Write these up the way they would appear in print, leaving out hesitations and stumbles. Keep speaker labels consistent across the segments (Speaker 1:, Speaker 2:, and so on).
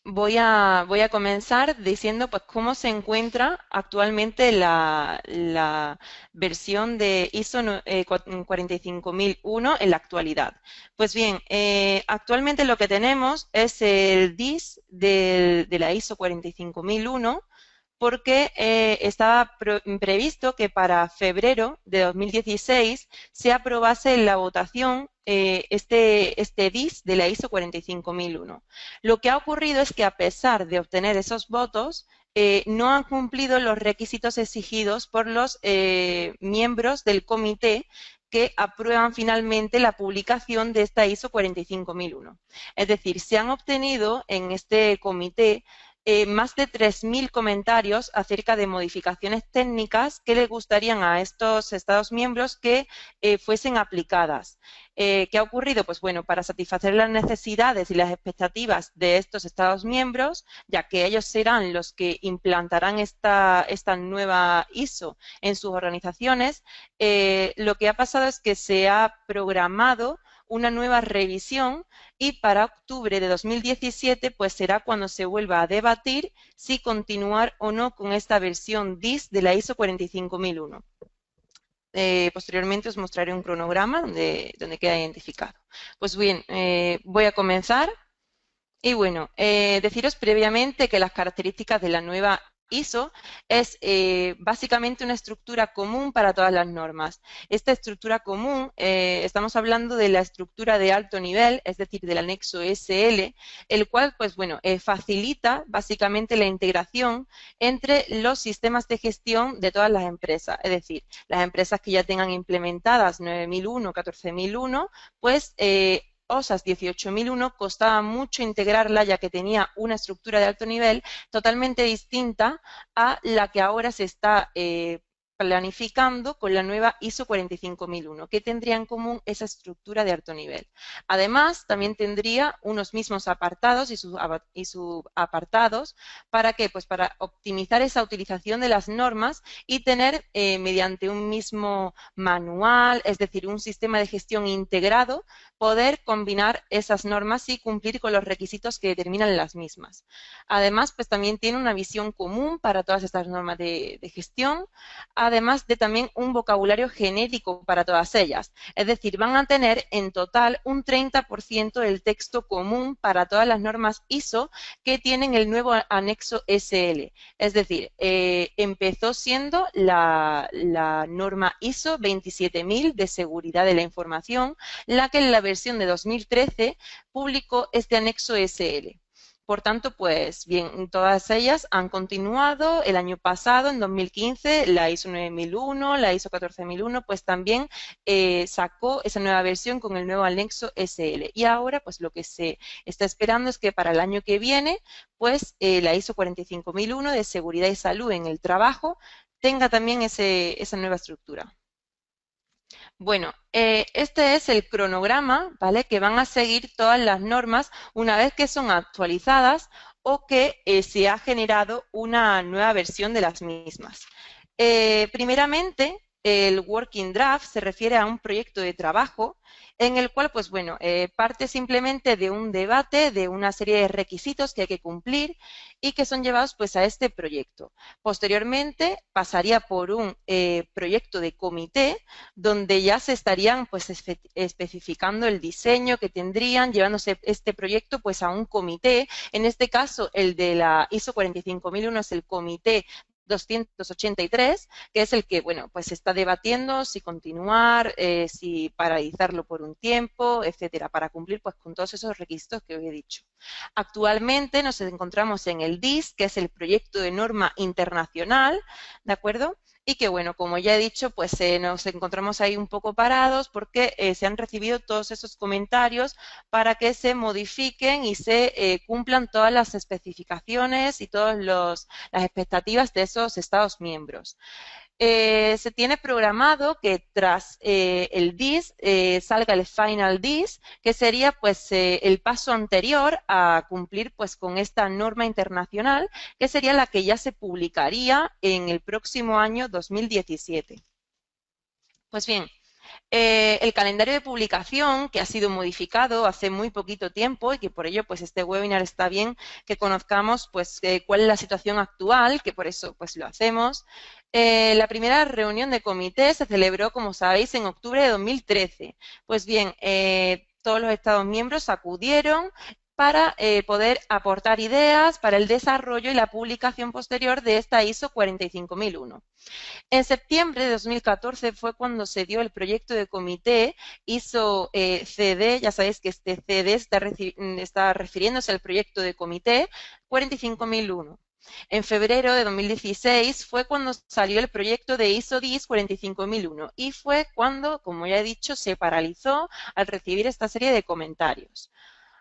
Speaker 1: Voy a comenzar diciendo pues cómo se encuentra actualmente la versión de ISO 45001 en la actualidad. Pues bien, actualmente lo que tenemos es el DIS de la ISO 45001 porque estaba previsto que para febrero de 2016 se aprobase en la votación este DIS de la ISO 45001. Lo que ha ocurrido es que a pesar de obtener esos votos, no han cumplido los requisitos exigidos por los miembros del comité que aprueban finalmente la publicación de esta ISO 45001. Es decir, se han obtenido en este comité más de 3.000 comentarios acerca de modificaciones técnicas que le gustarían a estos Estados miembros que fuesen aplicadas. ¿Qué ha ocurrido? Pues bueno, para satisfacer las necesidades y las expectativas de estos Estados miembros, ya que ellos serán los que implantarán esta nueva ISO en sus organizaciones, lo que ha pasado es que se ha programado una nueva revisión y para octubre de 2017 pues será cuando se vuelva a debatir si continuar o no con esta versión DIS de la ISO 45001. Posteriormente os mostraré un cronograma donde queda identificado. Pues bien, voy a comenzar. Y bueno, deciros previamente que las características de la nueva ISO es básicamente una estructura común para todas las normas. Esta estructura común, estamos hablando de la estructura de alto nivel, es decir, del anexo SL, el cual, pues bueno, facilita básicamente la integración entre los sistemas de gestión de todas las empresas. Es decir, las empresas que ya tengan implementadas 9001, 14001, pues OSAS 18001 costaba mucho integrarla ya que tenía una estructura de alto nivel totalmente distinta a la que ahora se está planificando con la nueva ISO 45001, que tendría en común esa estructura de alto nivel. Además, también tendría unos mismos apartados y subapartados para que, pues para optimizar esa utilización de las normas y tener mediante un mismo manual, es decir, un sistema de gestión integrado, poder combinar esas normas y cumplir con los requisitos que determinan las mismas. Además, pues también tiene una visión común para todas estas normas de gestión, además de también un vocabulario genérico para todas ellas. Es decir, van a tener en total un 30% del texto común para todas las normas ISO que tienen el nuevo anexo SL. Es decir, empezó siendo la norma ISO 27000 de seguridad de la información, la que en la versión de 2013 publicó este anexo SL. Por tanto, pues bien, todas ellas han continuado. El año pasado, en 2015, la ISO 9001, la ISO 14001, pues también sacó esa nueva versión con el nuevo anexo SL. Y ahora, pues lo que se está esperando es que para el año que viene, pues la ISO 45001 de seguridad y salud en el trabajo tenga también esa nueva estructura. Bueno, este es el cronograma, ¿vale? Que van a seguir todas las normas una vez que son actualizadas o que se ha generado una nueva versión de las mismas. Primeramente, el Working Draft se refiere a un proyecto de trabajo en el cual, pues bueno, parte simplemente de un debate de una serie de requisitos que hay que cumplir y que son llevados pues a este proyecto. Posteriormente, pasaría por un proyecto de comité donde ya se estarían pues especificando el diseño que tendrían, llevándose este proyecto pues a un comité. En este caso, el de la ISO 45001 es el comité 283, que es el que, bueno, pues se está debatiendo si continuar, si paralizarlo por un tiempo, etcétera, para cumplir pues con todos esos requisitos que os he dicho. Actualmente nos encontramos en el DIS, que es el proyecto de norma internacional, ¿de acuerdo? Y que, bueno, como ya he dicho, pues nos encontramos ahí un poco parados porque se han recibido todos esos comentarios para que se modifiquen y se cumplan todas las especificaciones y todas las expectativas de esos Estados miembros. Se tiene programado que tras el DIS salga el Final DIS, que sería pues el paso anterior a cumplir pues con esta norma internacional, que sería la que ya se publicaría en el próximo año 2017. Pues bien, el calendario de publicación, que ha sido modificado hace muy poquito tiempo y que por ello pues este webinar está bien que conozcamos pues cuál es la situación actual, que por eso pues lo hacemos. La primera reunión de comité se celebró, como sabéis, en octubre de 2013. Pues bien, todos los Estados miembros acudieron para poder aportar ideas para el desarrollo y la publicación posterior de esta ISO 45001. En septiembre de 2014 fue cuando se dio el proyecto de comité ISO CD, ya sabéis que este CD está refiriéndose al proyecto de comité 45001. En febrero de 2016 fue cuando salió el proyecto de ISO 10 45001 y fue cuando, como ya he dicho, se paralizó al recibir esta serie de comentarios.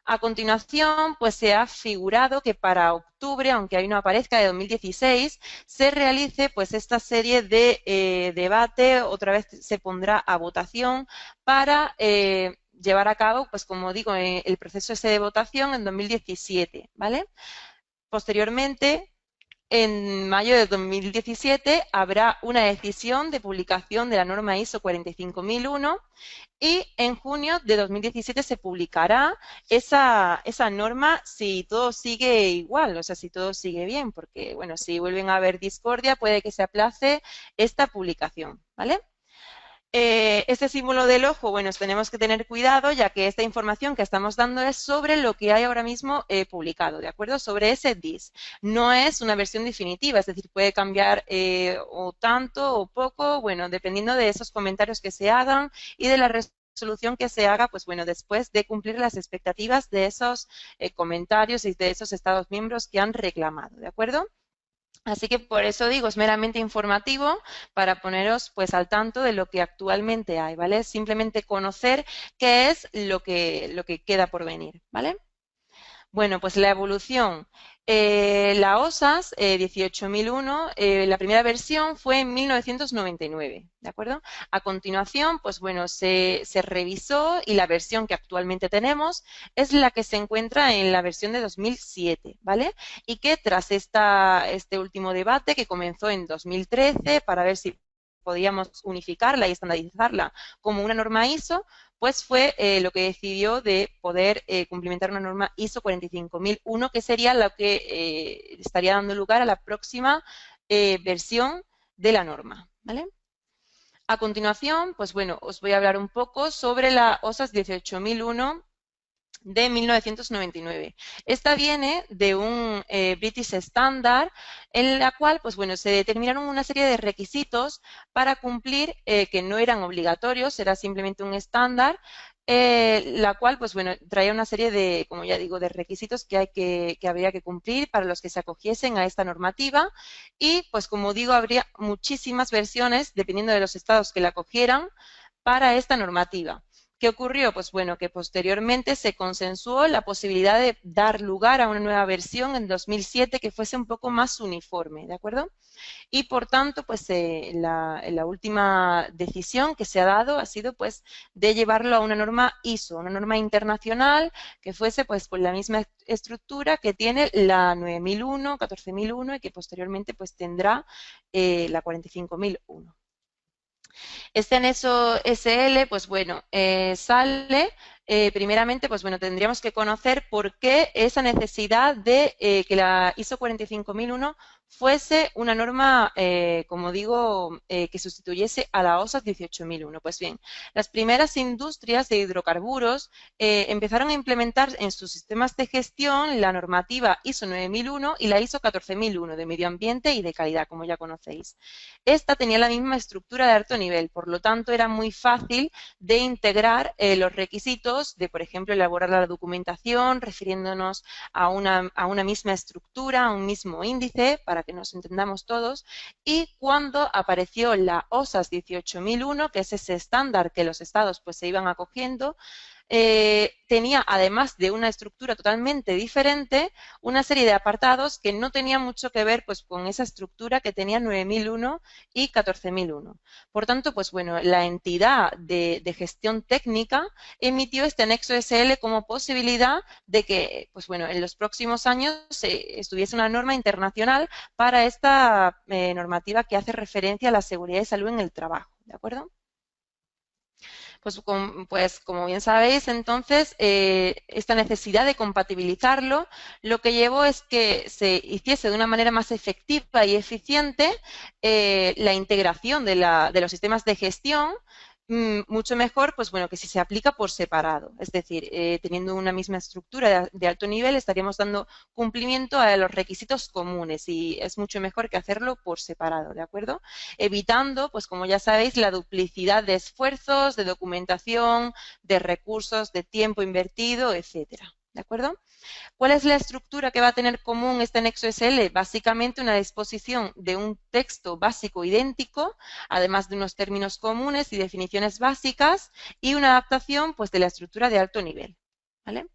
Speaker 1: A continuación, pues se ha figurado que para octubre, aunque ahí no aparezca, de 2016, se realice pues esta serie de debate, otra vez se pondrá a votación para llevar a cabo, pues como digo, el proceso ese de votación en 2017, ¿vale? Posteriormente, en mayo de 2017 habrá una decisión de publicación de la norma ISO 45001 y en junio de 2017 se publicará esa norma si todo sigue igual, o sea, si todo sigue bien, porque, bueno, si vuelven a haber discordia puede que se aplace esta publicación, ¿vale? Este símbolo del ojo, bueno, tenemos que tener cuidado ya que esta información que estamos dando es sobre lo que hay ahora mismo publicado, ¿de acuerdo? Sobre ese DIS. No es una versión definitiva, es decir, puede cambiar o tanto o poco, bueno, dependiendo de esos comentarios que se hagan y de la resolución que se haga, pues bueno, después de cumplir las expectativas de esos comentarios y de esos Estados miembros que han reclamado, ¿de acuerdo? Así que por eso digo, es meramente informativo para poneros pues al tanto de lo que actualmente hay, ¿vale? Simplemente conocer qué es lo que queda por venir, ¿vale? Bueno, pues la evolución. La OSAS 18001, la primera versión fue en 1999, ¿de acuerdo? A continuación, pues bueno, se revisó y la versión que actualmente tenemos es la que se encuentra en la versión de 2007, ¿vale? Y que tras este último debate que comenzó en 2013 para ver si podíamos unificarla y estandarizarla como una norma ISO, pues fue lo que decidió de poder cumplimentar una norma ISO 45001, que sería lo que estaría dando lugar a la próxima versión de la norma, ¿vale? A continuación, pues bueno, os voy a hablar un poco sobre la OSAS 18001 de 1999. Esta viene de un British Standard en la cual, pues bueno, se determinaron una serie de requisitos para cumplir que no eran obligatorios, era simplemente un estándar, la cual, pues bueno, traía una serie de, como ya digo, de requisitos que habría que cumplir para los que se acogiesen a esta normativa y, pues como digo, habría muchísimas versiones, dependiendo de los estados que la acogieran, para esta normativa. ¿Qué ocurrió? Pues bueno, que posteriormente se consensuó la posibilidad de dar lugar a una nueva versión en 2007 que fuese un poco más uniforme, ¿de acuerdo? Y por tanto, pues la última decisión que se ha dado ha sido pues de llevarlo a una norma ISO, una norma internacional que fuese pues con la misma estructura que tiene la 9001, 14001 y que posteriormente pues tendrá la 45001. Este anexo SL, pues bueno, sale, primeramente, pues bueno, tendríamos que conocer por qué esa necesidad de que la ISO 45001 fuese una norma, como digo, que sustituyese a la OSAS 18001. Pues bien, las primeras industrias de hidrocarburos empezaron a implementar en sus sistemas de gestión la normativa ISO 9001 y la ISO 14001 de medio ambiente y de calidad, como ya conocéis. Esta tenía la misma estructura de alto nivel, por lo tanto era muy fácil de integrar los requisitos de, por ejemplo, elaborar la documentación refiriéndonos a una misma estructura, a un mismo índice, para que nos entendamos todos, y cuando apareció la OSAS 18001, que es ese estándar que los estados pues se iban acogiendo, tenía, además de una estructura totalmente diferente, una serie de apartados que no tenían mucho que ver pues, con esa estructura que tenía 9001 y 14001. Por tanto, pues bueno, la entidad de gestión técnica emitió este anexo SL como posibilidad de que, pues bueno, en los próximos años estuviese una norma internacional para esta normativa que hace referencia a la seguridad y salud en el trabajo, ¿de acuerdo? Pues como bien sabéis, entonces, esta necesidad de compatibilizarlo lo que llevó es que se hiciese de una manera más efectiva y eficiente la integración de los sistemas de gestión mucho mejor, pues bueno, que si se aplica por separado. Es decir, teniendo una misma estructura de alto nivel, estaríamos dando cumplimiento a los requisitos comunes y es mucho mejor que hacerlo por separado, ¿de acuerdo? Evitando, pues como ya sabéis, la duplicidad de esfuerzos, de documentación, de recursos, de tiempo invertido, etcétera. ¿De acuerdo? ¿Cuál es la estructura que va a tener común este anexo SL? Básicamente una disposición de un texto básico idéntico, además de unos términos comunes y definiciones básicas, y una adaptación pues, de la estructura de alto nivel. ¿Vale?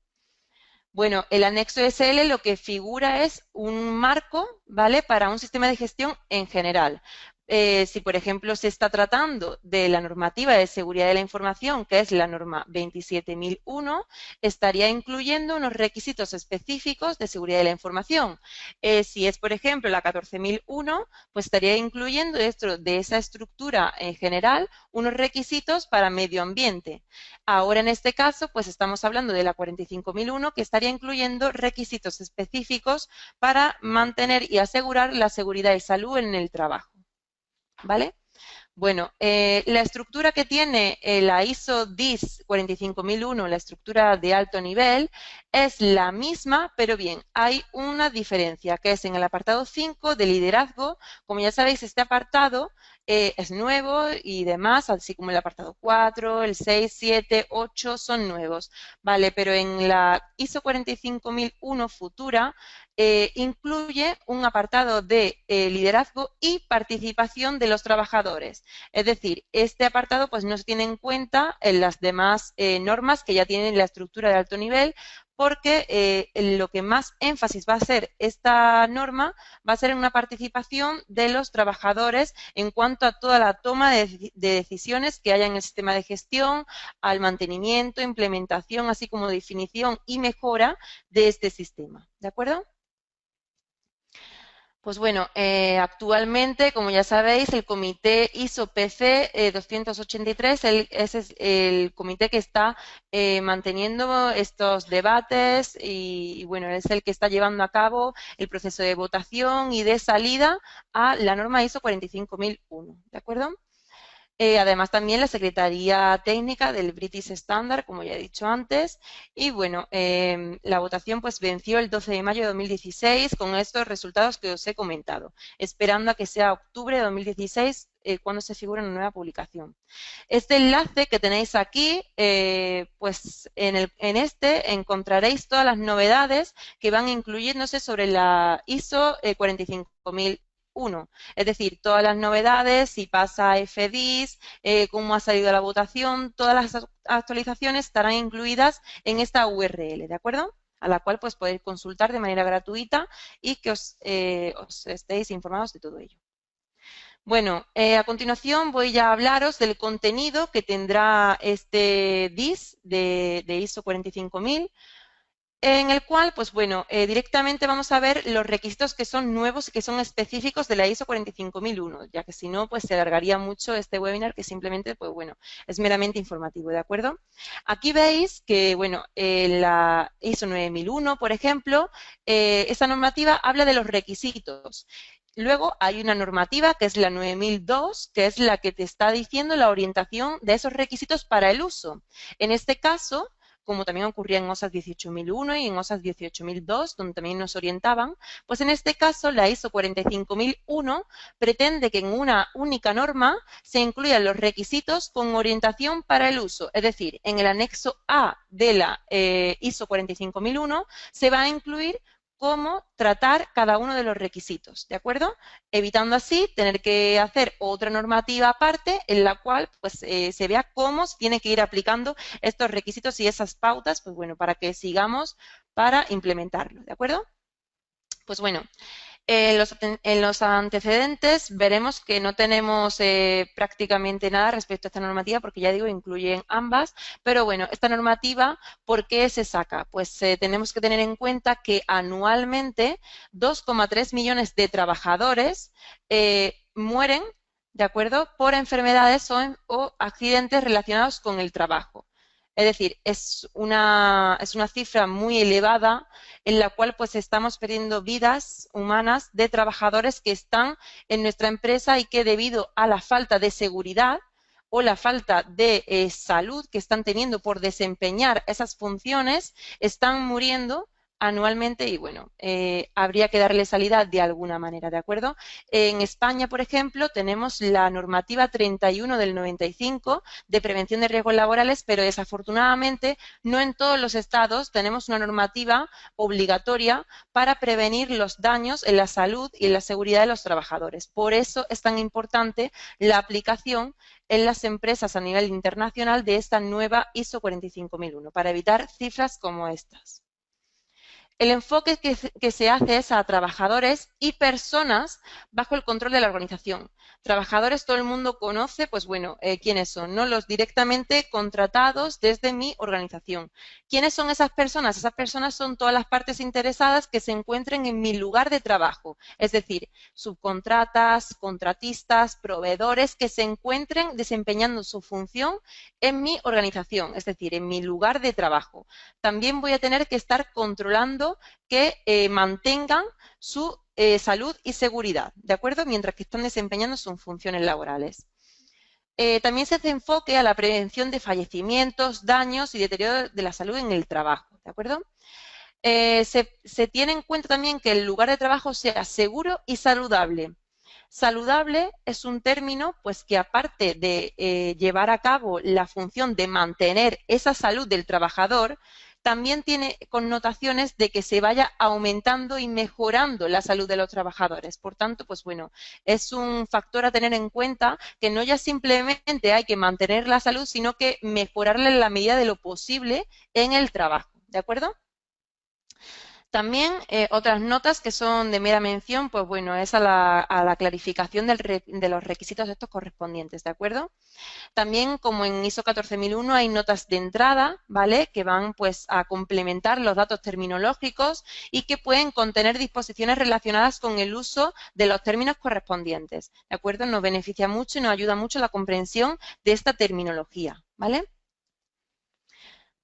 Speaker 1: Bueno, el anexo SL lo que figura es un marco, ¿vale? Para un sistema de gestión en general. Si, por ejemplo, se está tratando de la normativa de seguridad de la información, que es la norma 27001, estaría incluyendo unos requisitos específicos de seguridad de la información. Si es, por ejemplo, la 14001, pues estaría incluyendo dentro de esa estructura en general unos requisitos para medio ambiente. Ahora, en este caso, pues estamos hablando de la 45001, que estaría incluyendo requisitos específicos para mantener y asegurar la seguridad y salud en el trabajo. ¿Vale? Bueno, la estructura que tiene la ISO 10 45001, la estructura de alto nivel, es la misma, pero bien, hay una diferencia, que es en el apartado 5 de liderazgo. Como ya sabéis, este apartado es nuevo y demás, así como el apartado 4, el 6, 7, 8 son nuevos, ¿vale? Pero en la ISO 45001 futura incluye un apartado de liderazgo y participación de los trabajadores. Es decir, este apartado pues no se tiene en cuenta en las demás normas que ya tienen la estructura de alto nivel, porque lo que más énfasis va a hacer esta norma va a ser en una participación de los trabajadores en cuanto a toda la toma de decisiones que haya en el sistema de gestión, al mantenimiento, implementación, así como definición y mejora de este sistema. ¿De acuerdo? Pues bueno, actualmente, como ya sabéis, el comité ISO-PC 283 ese es el comité que está manteniendo estos debates y, bueno, es el que está llevando a cabo el proceso de votación y de salida a la norma ISO 45001, ¿de acuerdo? Además, también la Secretaría Técnica del British Standard, como ya he dicho antes. Y bueno, la votación pues venció el 12 de mayo de 2016 con estos resultados que os he comentado, esperando a que sea octubre de 2016 cuando se figure una nueva publicación. Este enlace que tenéis aquí, pues en este encontraréis todas las novedades que van incluyéndose sobre la ISO 45001. Es decir, todas las novedades, si pasa a FDIS, cómo ha salido la votación, todas las actualizaciones estarán incluidas en esta URL, ¿de acuerdo? A la cual pues podéis consultar de manera gratuita y que os estéis informados de todo ello. Bueno, a continuación voy a hablaros del contenido que tendrá este DIS de ISO 45000, en el cual, pues bueno, directamente vamos a ver los requisitos que son nuevos y que son específicos de la ISO 45001, ya que si no, pues se alargaría mucho este webinar que simplemente, pues bueno, es meramente informativo, ¿de acuerdo? Aquí veis que, bueno, la ISO 9001, por ejemplo, esta normativa habla de los requisitos. Luego hay una normativa que es la 9002, que es la que te está diciendo la orientación de esos requisitos para el uso. En este caso, como también ocurría en OSAS 18001 y en OSAS 18002, donde también nos orientaban, pues en este caso la ISO 45001 pretende que en una única norma se incluyan los requisitos con orientación para el uso. Es decir, en el anexo A de la ISO 45001 se va a incluir cómo tratar cada uno de los requisitos, ¿de acuerdo? Evitando así tener que hacer otra normativa aparte en la cual pues, se vea cómo se tiene que ir aplicando estos requisitos y esas pautas, pues bueno, para que sigamos para implementarlo, ¿de acuerdo? Pues bueno, en los antecedentes veremos que no tenemos prácticamente nada respecto a esta normativa porque ya digo, incluyen ambas, pero bueno, esta normativa, ¿por qué se saca? Pues tenemos que tener en cuenta que anualmente 2,3 millones de trabajadores mueren ¿de acuerdo? Por enfermedades o accidentes relacionados con el trabajo. Es decir, es una cifra muy elevada en la cual pues estamos perdiendo vidas humanas de trabajadores que están en nuestra empresa y que debido a la falta de seguridad o la falta de salud que están teniendo por desempeñar esas funciones, están muriendo anualmente y bueno, habría que darle salida de alguna manera, ¿de acuerdo? En España, por ejemplo, tenemos la normativa 31 del 95 de prevención de riesgos laborales, pero desafortunadamente no en todos los estados tenemos una normativa obligatoria para prevenir los daños en la salud y en la seguridad de los trabajadores. Por eso es tan importante la aplicación en las empresas a nivel internacional de esta nueva ISO 45001 para evitar cifras como estas. El enfoque que se hace es a trabajadores y personas bajo el control de la organización. Trabajadores todo el mundo conoce, pues bueno, quiénes son, ¿no? Los directamente contratados desde mi organización. ¿Quiénes son esas personas? Esas personas son todas las partes interesadas que se encuentren en mi lugar de trabajo, es decir, subcontratas, contratistas, proveedores que se encuentren desempeñando su función en mi organización, es decir, en mi lugar de trabajo. También voy a tener que estar controlando que mantengan su salud y seguridad, ¿de acuerdo? Mientras que están desempeñando sus funciones laborales. También se hace enfoque a la prevención de fallecimientos, daños y deterioro de la salud en el trabajo, ¿de acuerdo? Se tiene en cuenta también que el lugar de trabajo sea seguro y saludable. Saludable es un término pues que aparte de llevar a cabo la función de mantener esa salud del trabajador, también tiene connotaciones de que se vaya aumentando y mejorando la salud de los trabajadores. Por tanto, pues bueno, es un factor a tener en cuenta que no ya simplemente hay que mantener la salud, sino que mejorarla en la medida de lo posible en el trabajo. ¿De acuerdo? También otras notas que son de mera mención, pues bueno, es a la clarificación de los requisitos estos correspondientes, ¿de acuerdo? También, como en ISO 14001, hay notas de entrada, ¿vale? Que van pues a complementar los datos terminológicos y que pueden contener disposiciones relacionadas con el uso de los términos correspondientes, ¿de acuerdo? Nos beneficia mucho y nos ayuda mucho la comprensión de esta terminología, ¿vale?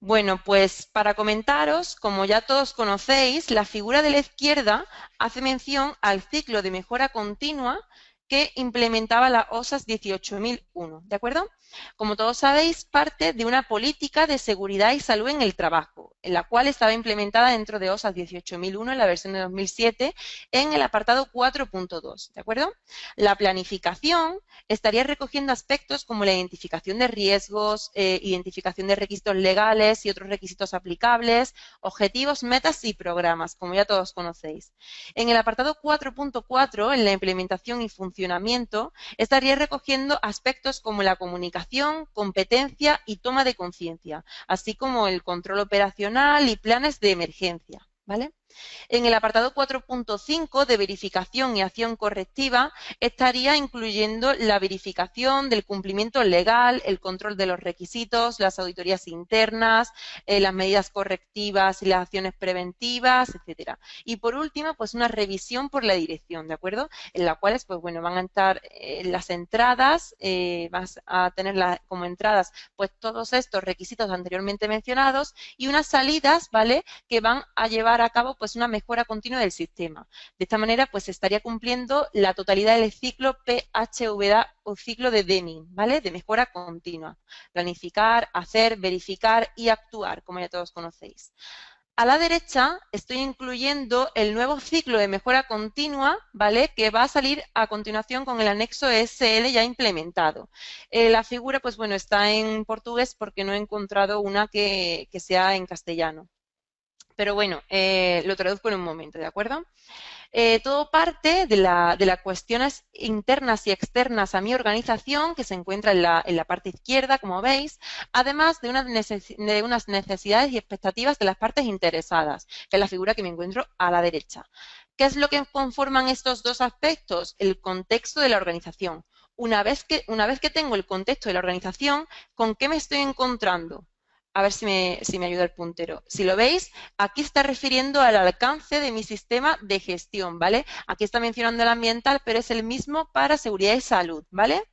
Speaker 1: Bueno, pues para comentaros, como ya todos conocéis, la figura de la izquierda hace mención al ciclo de mejora continua que implementaba la OSAS 18001, ¿de acuerdo? Como todos sabéis, parte de una política de seguridad y salud en el trabajo, en la cual estaba implementada dentro de OSAS 18001 en la versión de 2007 en el apartado 4.2, ¿de acuerdo? La planificación estaría recogiendo aspectos como la identificación de riesgos, identificación de requisitos legales y otros requisitos aplicables, objetivos, metas y programas, como ya todos conocéis. En el apartado 4.4, en la implementación y funcionamiento, estaría recogiendo aspectos como la comunicación, competencia y toma de conciencia, así como el control operacional y planes de emergencia, ¿vale? En el apartado 4.5 de verificación y acción correctiva estaría incluyendo la verificación del cumplimiento legal, el control de los requisitos, las auditorías internas, las medidas correctivas y las acciones preventivas, etcétera. Y por último, pues una revisión por la dirección, ¿de acuerdo? En la cual, pues bueno, van a estar las entradas, vas a tener como entradas pues todos estos requisitos anteriormente mencionados y unas salidas, ¿vale? Que van a llevar a cabo pues una mejora continua del sistema. De esta manera, pues se estaría cumpliendo la totalidad del ciclo PHVA o ciclo de Deming, ¿vale? De mejora continua. Planificar, hacer, verificar y actuar, como ya todos conocéis. A la derecha estoy incluyendo el nuevo ciclo de mejora continua, ¿vale? Que va a salir a continuación con el anexo ESL ya implementado. La figura, pues bueno, está en portugués porque no he encontrado una que sea en castellano. Pero bueno, lo traduzco en un momento, ¿de acuerdo? Todo parte de las cuestiones internas y externas a mi organización, que se encuentra en la parte izquierda, como veis, además de unas necesidades y expectativas de las partes interesadas, que es la figura que me encuentro a la derecha. ¿Qué es lo que conforman estos dos aspectos? El contexto de la organización. Una vez que tengo el contexto de la organización, ¿con qué me estoy encontrando? A ver si me ayuda el puntero. Si lo veis, aquí está refiriendo al alcance de mi sistema de gestión, ¿vale? Aquí está mencionando el ambiental, pero es el mismo para seguridad y salud, ¿vale?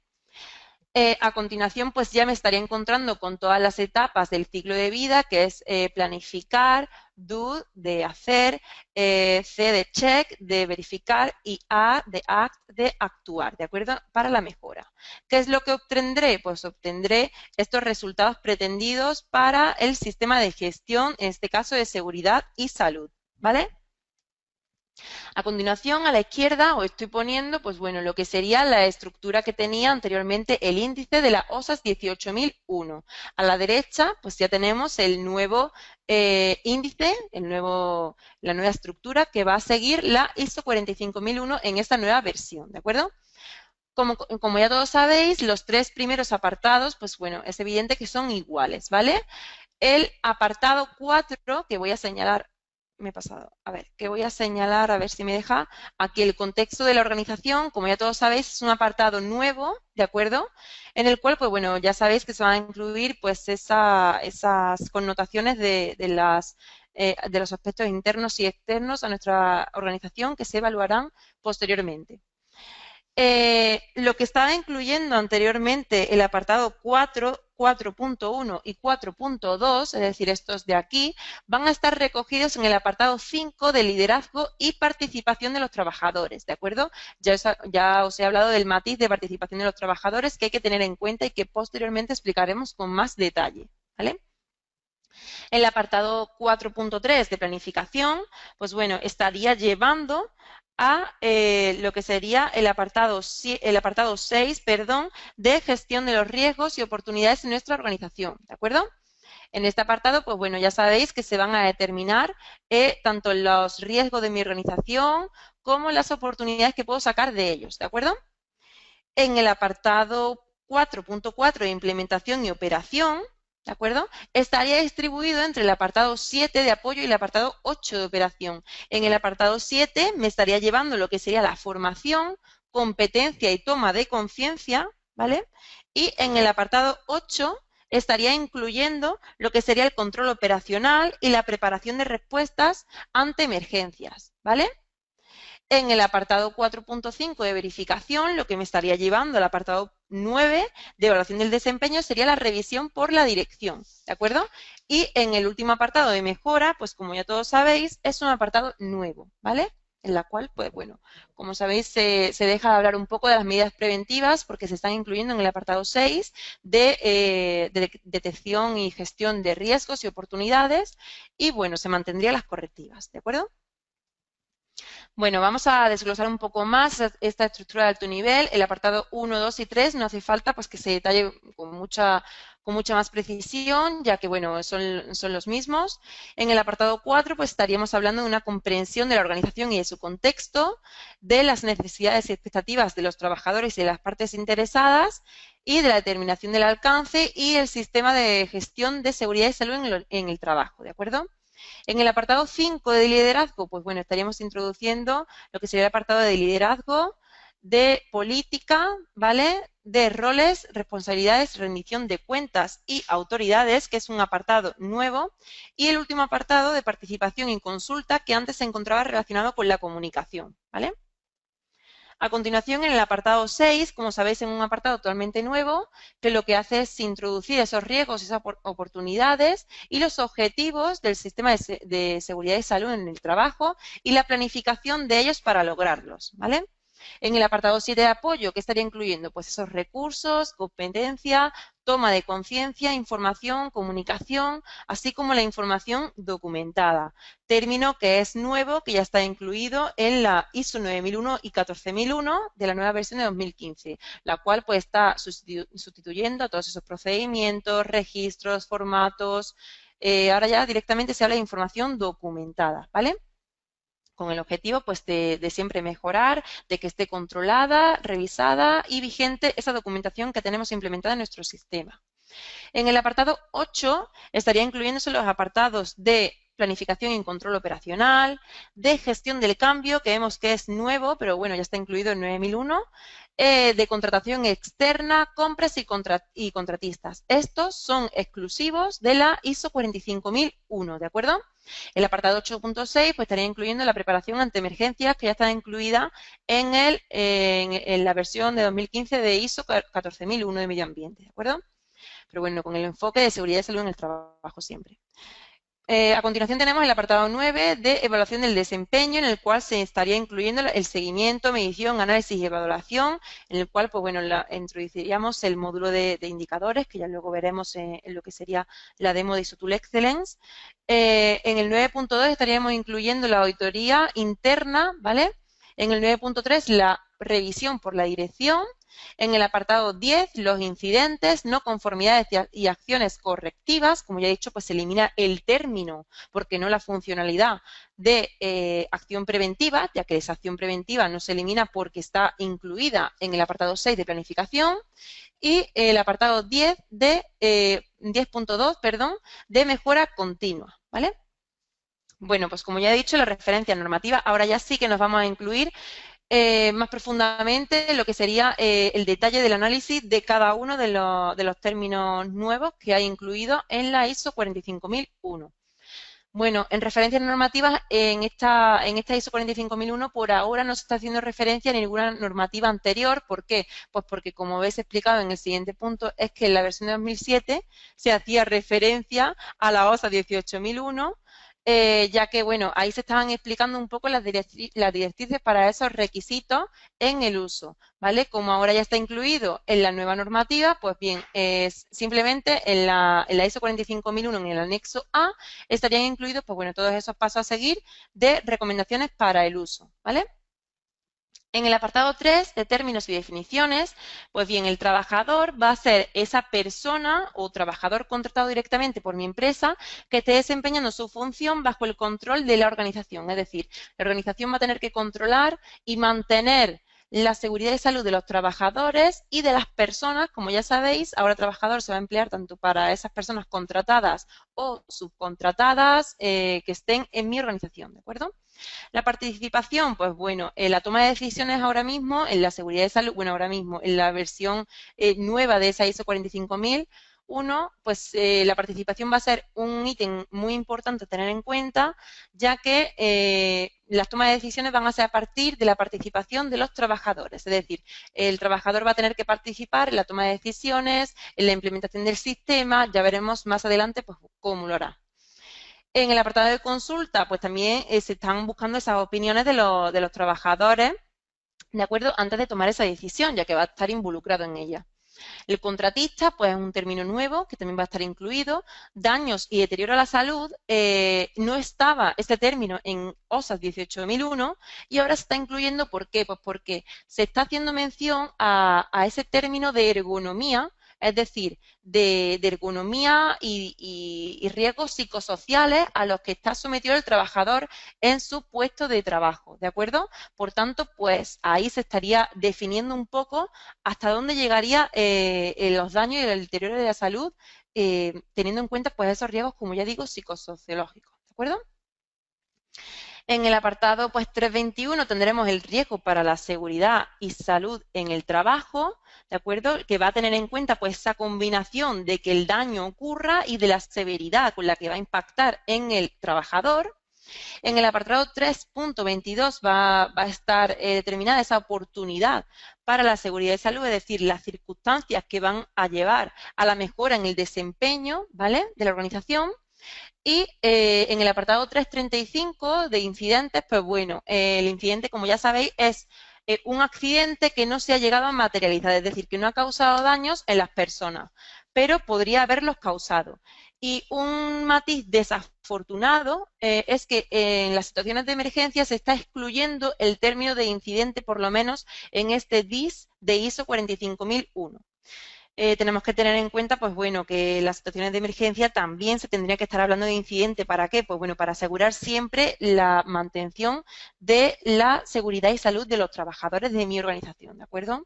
Speaker 1: A continuación, pues ya me estaría encontrando con todas las etapas del ciclo de vida, que es planificar, do, de hacer, C de check, de verificar, y A de act, de actuar, ¿de acuerdo? Para la mejora. ¿Qué es lo que obtendré? Pues obtendré estos resultados pretendidos para el sistema de gestión, en este caso de seguridad y salud, ¿vale? A continuación, a la izquierda, os estoy poniendo, pues bueno, lo que sería la estructura que tenía anteriormente el índice de la OSAS 18001. A la derecha, pues ya tenemos el nuevo índice, la nueva estructura que va a seguir la ISO 45001 en esta nueva versión, ¿de acuerdo? Como ya todos sabéis, los tres primeros apartados, pues bueno, es evidente que son iguales, ¿vale? El apartado 4, que voy a señalar, me he pasado, a ver, que voy a señalar, a ver si me deja, aquí el contexto de la organización, como ya todos sabéis, es un apartado nuevo, ¿de acuerdo? En el cual, pues bueno, ya sabéis que se van a incluir pues esas connotaciones de los aspectos internos y externos a nuestra organización que se evaluarán posteriormente. Lo que estaba incluyendo anteriormente el apartado 4.1 y 4.2, es decir, estos de aquí, van a estar recogidos en el apartado 5 de liderazgo y participación de los trabajadores, ¿de acuerdo? Ya os he hablado del matiz de participación de los trabajadores que hay que tener en cuenta y que posteriormente explicaremos con más detalle, ¿vale? En el apartado 4.3 de planificación, pues bueno, estaría llevando a lo que sería el apartado 6, perdón, de gestión de los riesgos y oportunidades en nuestra organización, ¿de acuerdo? En este apartado, pues bueno, ya sabéis que se van a determinar tanto los riesgos de mi organización como las oportunidades que puedo sacar de ellos, ¿de acuerdo? En el apartado 4.4 de implementación y operación, ¿de acuerdo? Estaría distribuido entre el apartado 7 de apoyo y el apartado 8 de operación. En el apartado 7 me estaría llevando lo que sería la formación, competencia y toma de conciencia, ¿vale? Y en el apartado 8 estaría incluyendo lo que sería el control operacional y la preparación de respuestas ante emergencias, ¿vale? En el apartado 4.5 de verificación, lo que me estaría llevando al apartado 9 de evaluación del desempeño sería la revisión por la dirección, ¿de acuerdo? Y en el último apartado de mejora, pues como ya todos sabéis, es un apartado nuevo, ¿vale? En la cual, pues bueno, como sabéis, se deja de hablar un poco de las medidas preventivas porque se están incluyendo en el apartado 6 de detección y gestión de riesgos y oportunidades y, bueno, se mantendrían las correctivas, ¿de acuerdo? Bueno, vamos a desglosar un poco más esta estructura de alto nivel. El apartado 1, 2 y 3 no hace falta pues, que se detalle con mucha más precisión, ya que bueno, son los mismos. En el apartado 4 pues, estaríamos hablando de una comprensión de la organización y de su contexto, de las necesidades y expectativas de los trabajadores y de las partes interesadas, y de la determinación del alcance y el sistema de gestión de seguridad y salud en el trabajo, ¿de acuerdo? En el apartado 5 de liderazgo, pues bueno, estaríamos introduciendo lo que sería el apartado de liderazgo, de política, ¿vale? De roles, responsabilidades, rendición de cuentas y autoridades, que es un apartado nuevo, y el último apartado de participación y consulta, que antes se encontraba relacionado con la comunicación, ¿vale? A continuación, en el apartado 6, como sabéis, en un apartado totalmente nuevo, que lo que hace es introducir esos riesgos, esas oportunidades y los objetivos del sistema de seguridad y salud en el trabajo y la planificación de ellos para lograrlos, ¿vale? En el apartado 7 de apoyo, ¿qué estaría incluyendo? Pues esos recursos, competencia, toma de conciencia, información, comunicación, así como la información documentada. Término que es nuevo, que ya está incluido en la ISO 9001 y 14001 de la nueva versión de 2015, la cual pues está sustituyendo a todos esos procedimientos, registros, formatos. Ahora ya directamente se habla de información documentada, ¿vale? Con el objetivo pues, de siempre mejorar, de que esté controlada, revisada y vigente esa documentación que tenemos implementada en nuestro sistema. En el apartado 8 estaría incluyéndose los apartados de planificación y control operacional, de gestión del cambio, que vemos que es nuevo, pero bueno, ya está incluido en 9001, de contratación externa, compras y contratistas. Estos son exclusivos de la ISO 45001, ¿de acuerdo? El apartado 8.6 pues estaría incluyendo la preparación ante emergencias, que ya está incluida en la versión de 2015 de ISO 14001 de medio ambiente, ¿de acuerdo? Pero bueno, con el enfoque de seguridad y salud en el trabajo siempre. A continuación tenemos el apartado 9 de evaluación del desempeño, en el cual se estaría incluyendo el seguimiento, medición, análisis y evaluación, en el cual pues bueno, introduciríamos el módulo de indicadores, que ya luego veremos en lo que sería la demo de ISO Tool Excellence. En el 9.2 estaríamos incluyendo la auditoría interna, ¿vale? En el 9.3 la revisión por la dirección. En el apartado 10, los incidentes, no conformidades y acciones correctivas. Como ya he dicho, pues se elimina el término, porque no la funcionalidad de acción preventiva, ya que esa acción preventiva no se elimina porque está incluida en el apartado 6 de planificación. Y el apartado 10 de 10.2, perdón, de mejora continua, ¿vale? Bueno, pues como ya he dicho, la referencia normativa, ahora ya sí que nos vamos a incluir más profundamente lo que sería el detalle del análisis de cada uno de los términos nuevos que hay incluidos en la ISO 45001. Bueno, en referencias normativas, en esta ISO 45001 por ahora no se está haciendo referencia a ninguna normativa anterior. ¿Por qué? Pues porque, como veis explicado en el siguiente punto, es que en la versión de 2007 se hacía referencia a la OSA 18001, ya que, bueno, ahí se estaban explicando un poco las directrices para esos requisitos en el uso, ¿vale? Como ahora ya está incluido en la nueva normativa, pues bien, simplemente en la ISO 45001, en el anexo A, estarían incluidos, pues bueno, todos esos pasos a seguir de recomendaciones para el uso, ¿vale? En el apartado 3 de términos y definiciones, pues bien, el trabajador va a ser esa persona o trabajador contratado directamente por mi empresa que esté desempeñando su función bajo el control de la organización. Es decir, la organización va a tener que controlar y mantener la seguridad y salud de los trabajadores y de las personas. Como ya sabéis, ahora trabajador se va a emplear tanto para esas personas contratadas o subcontratadas que estén en mi organización, ¿de acuerdo? La participación, pues bueno, en la toma de decisiones ahora mismo, en la seguridad de salud, bueno, ahora mismo, en la versión nueva de esa ISO 45001, pues la participación va a ser un ítem muy importante a tener en cuenta, ya que las tomas de decisiones van a ser a partir de la participación de los trabajadores. Es decir, el trabajador va a tener que participar en la toma de decisiones, en la implementación del sistema, ya veremos más adelante pues, cómo lo hará. En el apartado de consulta, pues también se están buscando esas opiniones de los trabajadores, ¿de acuerdo? Antes de tomar esa decisión, ya que va a estar involucrado en ella. El contratista, pues es un término nuevo que también va a estar incluido. Daños y deterioro a la salud, no estaba este término en OSAS 18001 y ahora se está incluyendo. ¿Por qué? Pues porque se está haciendo mención a ese término de ergonomía, es decir, de ergonomía y riesgos psicosociales a los que está sometido el trabajador en su puesto de trabajo, ¿de acuerdo? Por tanto, pues ahí se estaría definiendo un poco hasta dónde llegaría los daños y el deterioro de la salud, teniendo en cuenta pues esos riesgos, como ya digo, psicosociológicos, ¿de acuerdo? En el apartado pues 321 tendremos el riesgo para la seguridad y salud en el trabajo, ¿de acuerdo? Que va a tener en cuenta pues esa combinación de que el daño ocurra y de la severidad con la que va a impactar en el trabajador. En el apartado 3.22 va a estar determinada esa oportunidad para la seguridad y salud, es decir, las circunstancias que van a llevar a la mejora en el desempeño, ¿vale?, de la organización. Y en el apartado 3.35 de incidentes, pues bueno, el incidente, como ya sabéis, es un accidente que no se ha llegado a materializar, es decir, que no ha causado daños en las personas, pero podría haberlos causado. Y un matiz desafortunado es que en las situaciones de emergencia se está excluyendo el término de incidente, por lo menos en este DIS de ISO 45001. Tenemos que tener en cuenta, pues bueno, que en las situaciones de emergencia también se tendría que estar hablando de incidente. ¿Para qué? Pues bueno, para asegurar siempre la mantención de la seguridad y salud de los trabajadores de mi organización, ¿de acuerdo?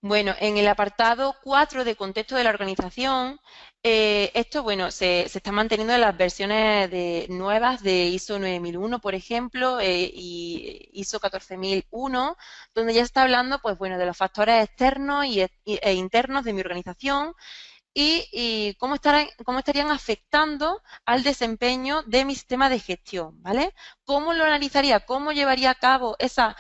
Speaker 1: Bueno, en el apartado 4 de contexto de la organización, esto, bueno, se está manteniendo en las versiones nuevas de ISO 9001, por ejemplo, y ISO 14001, donde ya se está hablando, pues bueno, de los factores externos e internos de mi organización y cómo estarían afectando al desempeño de mi sistema de gestión, ¿vale? ¿Cómo lo analizaría? ¿Cómo llevaría a cabo esa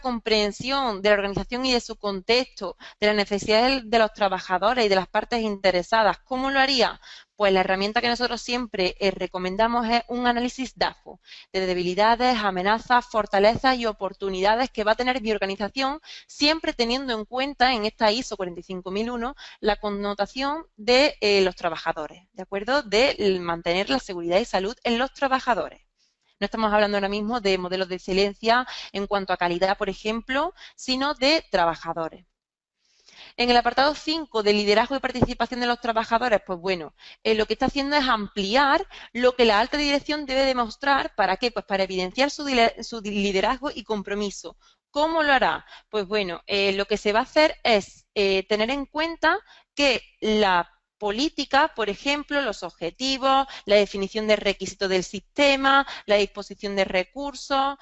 Speaker 1: comprensión de la organización y de su contexto, de las necesidades de los trabajadores y de las partes interesadas? ¿Cómo lo haría? Pues la herramienta que nosotros siempre recomendamos es un análisis DAFO, de debilidades, amenazas, fortalezas y oportunidades que va a tener mi organización, siempre teniendo en cuenta en esta ISO 45001 la connotación de los trabajadores, ¿de acuerdo? De mantener la seguridad y salud en los trabajadores. No estamos hablando ahora mismo de modelos de excelencia en cuanto a calidad, por ejemplo, sino de trabajadores. En el apartado 5 de liderazgo y participación de los trabajadores, pues bueno, lo que está haciendo es ampliar lo que la alta dirección debe demostrar. ¿Para qué? Pues para evidenciar su liderazgo y compromiso. ¿Cómo lo hará? Pues bueno, lo que se va a hacer es tener en cuenta que la política, por ejemplo, los objetivos, la definición de requisitos del sistema, la disposición de recursos,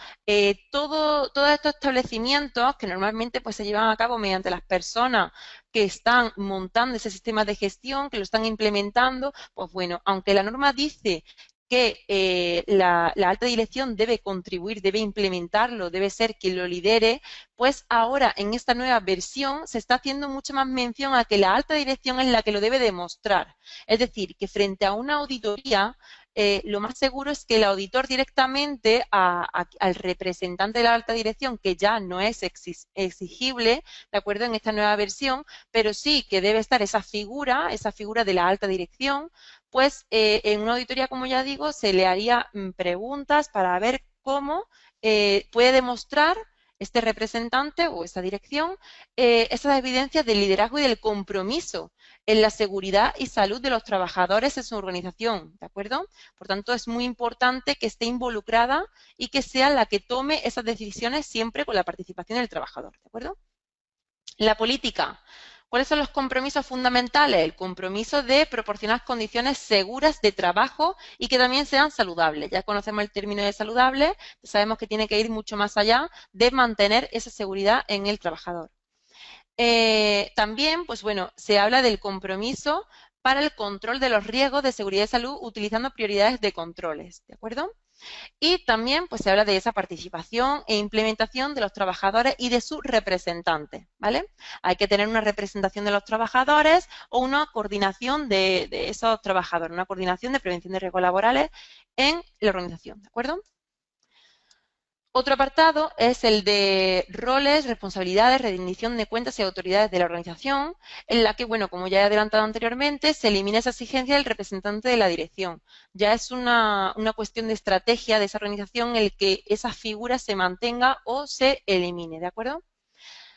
Speaker 1: todos estos establecimientos que normalmente pues, se llevan a cabo mediante las personas que están montando ese sistema de gestión, que lo están implementando, pues bueno, aunque la norma dice que la alta dirección debe contribuir, debe implementarlo, debe ser quien lo lidere, pues ahora en esta nueva versión se está haciendo mucha más mención a que la alta dirección es la que lo debe demostrar. Es decir, que frente a una auditoría, lo más seguro es que el auditor directamente al representante de la alta dirección, que ya no es exigible, ¿de acuerdo?, en esta nueva versión, pero sí que debe estar esa figura de la alta dirección, pues en una auditoría, como ya digo, se le haría preguntas para ver cómo puede demostrar este representante o esta dirección esas evidencias del liderazgo y del compromiso en la seguridad y salud de los trabajadores en su organización, ¿de acuerdo? Por tanto, es muy importante que esté involucrada y que sea la que tome esas decisiones siempre con la participación del trabajador, ¿de acuerdo? La política. ¿Cuáles son los compromisos fundamentales? El compromiso de proporcionar condiciones seguras de trabajo y que también sean saludables. Ya conocemos el término de saludable, sabemos que tiene que ir mucho más allá de mantener esa seguridad en el trabajador. También, pues bueno, se habla del compromiso para el control de los riesgos de seguridad y salud utilizando prioridades de controles, ¿de acuerdo? Y también pues se habla de esa participación e implementación de los trabajadores y de sus representantes, ¿vale? Hay que tener una representación de los trabajadores o una coordinación de esos trabajadores, una coordinación de prevención de riesgos laborales en la organización, ¿de acuerdo? Otro apartado es el de roles, responsabilidades, rendición de cuentas y autoridades de la organización, en la que, bueno, como ya he adelantado anteriormente, se elimina esa exigencia del representante de la dirección. Ya es una cuestión de estrategia de esa organización el que esa figura se mantenga o se elimine, ¿de acuerdo?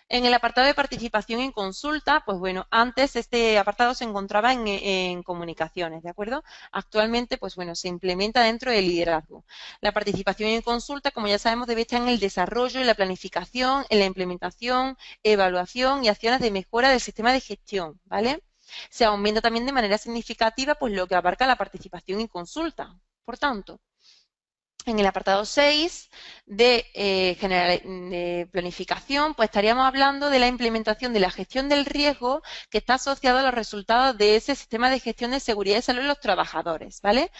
Speaker 1: En el apartado de participación en consulta, pues bueno, antes este apartado se encontraba en comunicaciones, ¿de acuerdo? Actualmente, pues bueno, se implementa dentro del liderazgo. La participación en consulta, como ya sabemos, debe estar en el desarrollo, en la planificación, en la implementación, evaluación y acciones de mejora del sistema de gestión, ¿vale? Se aumenta también de manera significativa, pues lo que abarca la participación en consulta. Por tanto, en el apartado 6 de planificación, pues estaríamos hablando de la implementación de la gestión del riesgo que está asociado a los resultados de ese sistema de gestión de seguridad y salud de los trabajadores, ¿vale?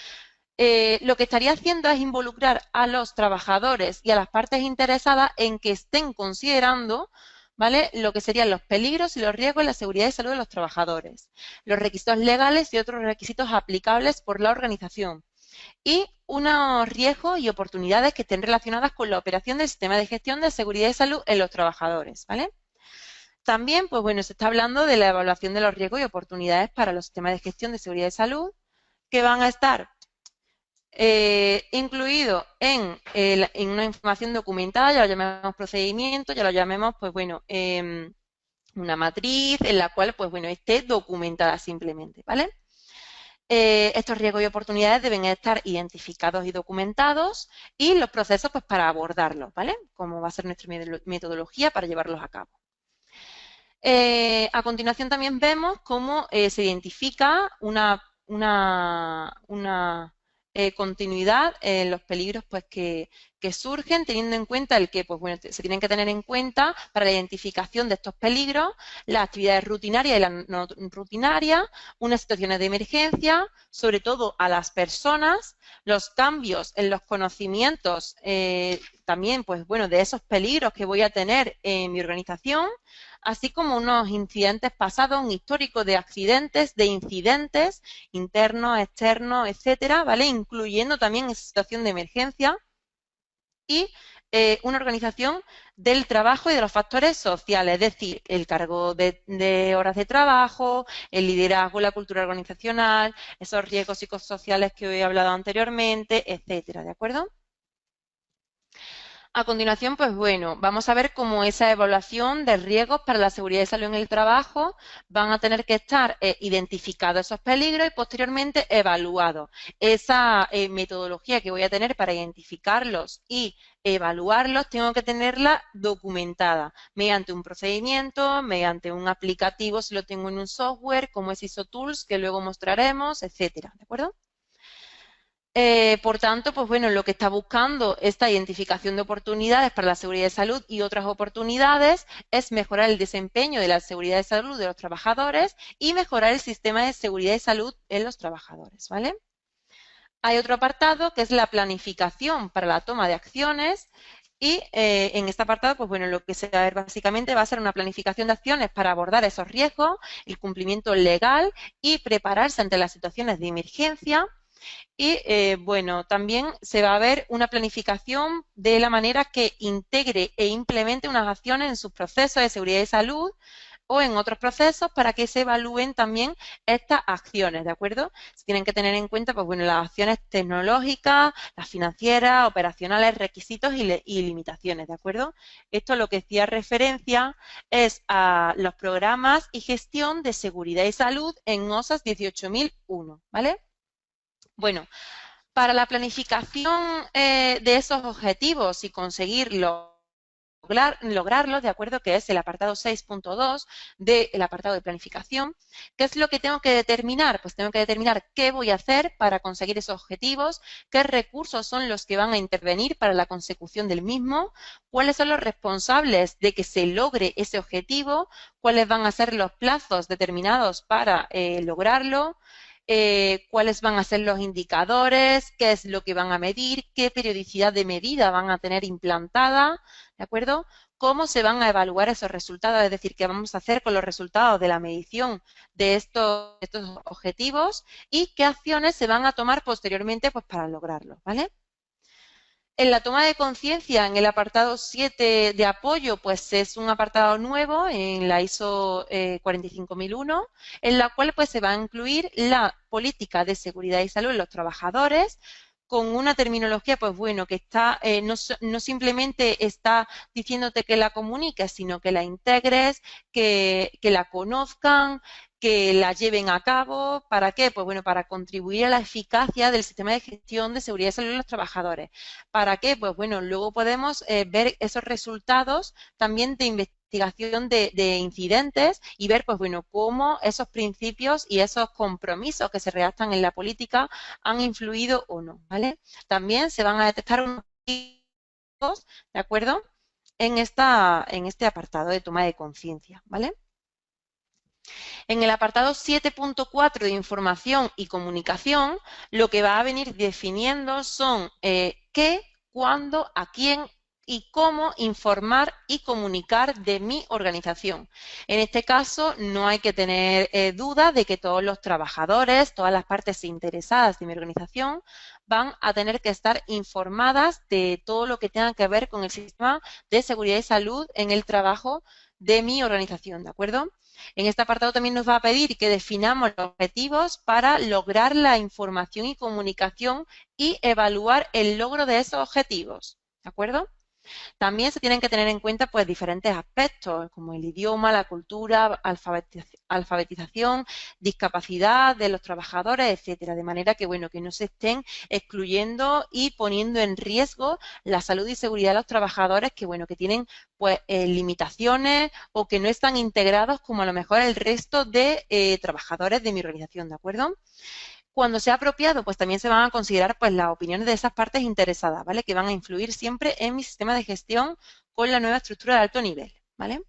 Speaker 1: Lo que estaría haciendo es involucrar a los trabajadores y a las partes interesadas en que estén considerando, ¿vale?, lo que serían los peligros y los riesgos en la seguridad y salud de los trabajadores, los requisitos legales y otros requisitos aplicables por la organización, y unos riesgos y oportunidades que estén relacionadas con la operación del sistema de gestión de seguridad y salud en los trabajadores, ¿vale? También, pues bueno, se está hablando de la evaluación de los riesgos y oportunidades para los sistemas de gestión de seguridad y salud, que van a estar incluidos en una información documentada, ya lo llamemos procedimiento, ya lo llamemos, pues bueno, una matriz en la cual, pues bueno, esté documentada simplemente, ¿vale? Estos riesgos y oportunidades deben estar identificados y documentados y los procesos pues, para abordarlos, ¿vale? Cómo va a ser nuestra metodología para llevarlos a cabo. A continuación también vemos cómo se identifica una continuidad en los peligros pues, que surgen, teniendo en cuenta el que pues, bueno, se tienen que tener en cuenta para la identificación de estos peligros, las actividades rutinarias y las no rutinarias, unas situaciones de emergencia, sobre todo a las personas, los cambios en los conocimientos también pues, bueno, de esos peligros que voy a tener en mi organización, así como unos incidentes pasados, un histórico de accidentes, de incidentes internos, externos, etcétera, ¿vale? Incluyendo también esa situación de emergencia y una organización del trabajo y de los factores sociales, es decir, el cargo de horas de trabajo, el liderazgo, la cultura organizacional, esos riesgos psicosociales que he hablado anteriormente, etcétera, ¿de acuerdo? A continuación, pues bueno, vamos a ver cómo esa evaluación de riesgos para la seguridad y salud en el trabajo van a tener que estar identificados esos peligros y posteriormente evaluados. Esa metodología que voy a tener para identificarlos y evaluarlos, tengo que tenerla documentada mediante un procedimiento, mediante un aplicativo, si lo tengo en un software, como es ISO Tools, que luego mostraremos, etcétera, ¿de acuerdo? Por tanto, pues bueno, lo que está buscando esta identificación de oportunidades para la seguridad de salud y otras oportunidades es mejorar el desempeño de la seguridad de salud de los trabajadores y mejorar el sistema de seguridad y salud en los trabajadores, ¿vale? Hay otro apartado que es la planificación para la toma de acciones y en este apartado, pues bueno, lo que se va a ver básicamente va a ser una planificación de acciones para abordar esos riesgos, el cumplimiento legal y prepararse ante las situaciones de emergencia. Y bueno, también se va a ver una planificación de la manera que integre e implemente unas acciones en sus procesos de seguridad y salud o en otros procesos para que se evalúen también estas acciones, ¿de acuerdo? Se tienen que tener en cuenta, pues bueno, las acciones tecnológicas, las financieras, operacionales, requisitos y limitaciones, ¿de acuerdo? Esto lo que hacía referencia es a los programas y gestión de seguridad y salud en OSAS 18001, ¿vale? Bueno, para la planificación de esos objetivos y conseguirlo, lograrlos, de acuerdo, que es el apartado 6.2 del apartado de planificación, ¿qué es lo que tengo que determinar? Pues tengo que determinar qué voy a hacer para conseguir esos objetivos, qué recursos son los que van a intervenir para la consecución del mismo, cuáles son los responsables de que se logre ese objetivo, cuáles van a ser los plazos determinados para lograrlo, cuáles van a ser los indicadores, qué es lo que van a medir, qué periodicidad de medida van a tener implantada, ¿de acuerdo? Cómo se van a evaluar esos resultados, es decir, qué vamos a hacer con los resultados de la medición de estos objetivos y qué acciones se van a tomar posteriormente pues, para lograrlos, ¿vale? En la toma de conciencia, en el apartado 7 de apoyo, pues es un apartado nuevo en la ISO 45001, en la cual pues se va a incluir la política de seguridad y salud de los trabajadores, con una terminología, pues bueno, que está no simplemente está diciéndote que la comuniques, sino que la integres, que la conozcan, que la lleven a cabo. ¿Para qué? Pues bueno, para contribuir a la eficacia del sistema de gestión de seguridad y salud de los trabajadores. ¿Para qué? Pues bueno, luego podemos ver esos resultados también de investigación de incidentes y ver, pues bueno, cómo esos principios y esos compromisos que se redactan en la política han influido o no, ¿vale? También se van a detectar unos riesgos, ¿de acuerdo? En este apartado de toma de conciencia, ¿vale? En el apartado 7.4 de información y comunicación, lo que va a venir definiendo son qué, cuándo, a quién y cómo informar y comunicar de mi organización. En este caso, no hay que tener duda de que todos los trabajadores, todas las partes interesadas de mi organización van a tener que estar informadas de todo lo que tenga que ver con el sistema de seguridad y salud en el trabajo de mi organización, ¿de acuerdo? En este apartado también nos va a pedir que definamos los objetivos para lograr la información y comunicación y evaluar el logro de esos objetivos, ¿de acuerdo? También se tienen que tener en cuenta pues diferentes aspectos como el idioma, la cultura, alfabetización, discapacidad de los trabajadores, etcétera, de manera que bueno, que no se estén excluyendo y poniendo en riesgo la salud y seguridad de los trabajadores que bueno, que tienen pues limitaciones o que no están integrados como a lo mejor el resto de trabajadores de mi organización, ¿de acuerdo? Cuando sea apropiado, pues también se van a considerar pues las opiniones de esas partes interesadas, ¿vale? Que van a influir siempre en mi sistema de gestión con la nueva estructura de alto nivel, ¿vale?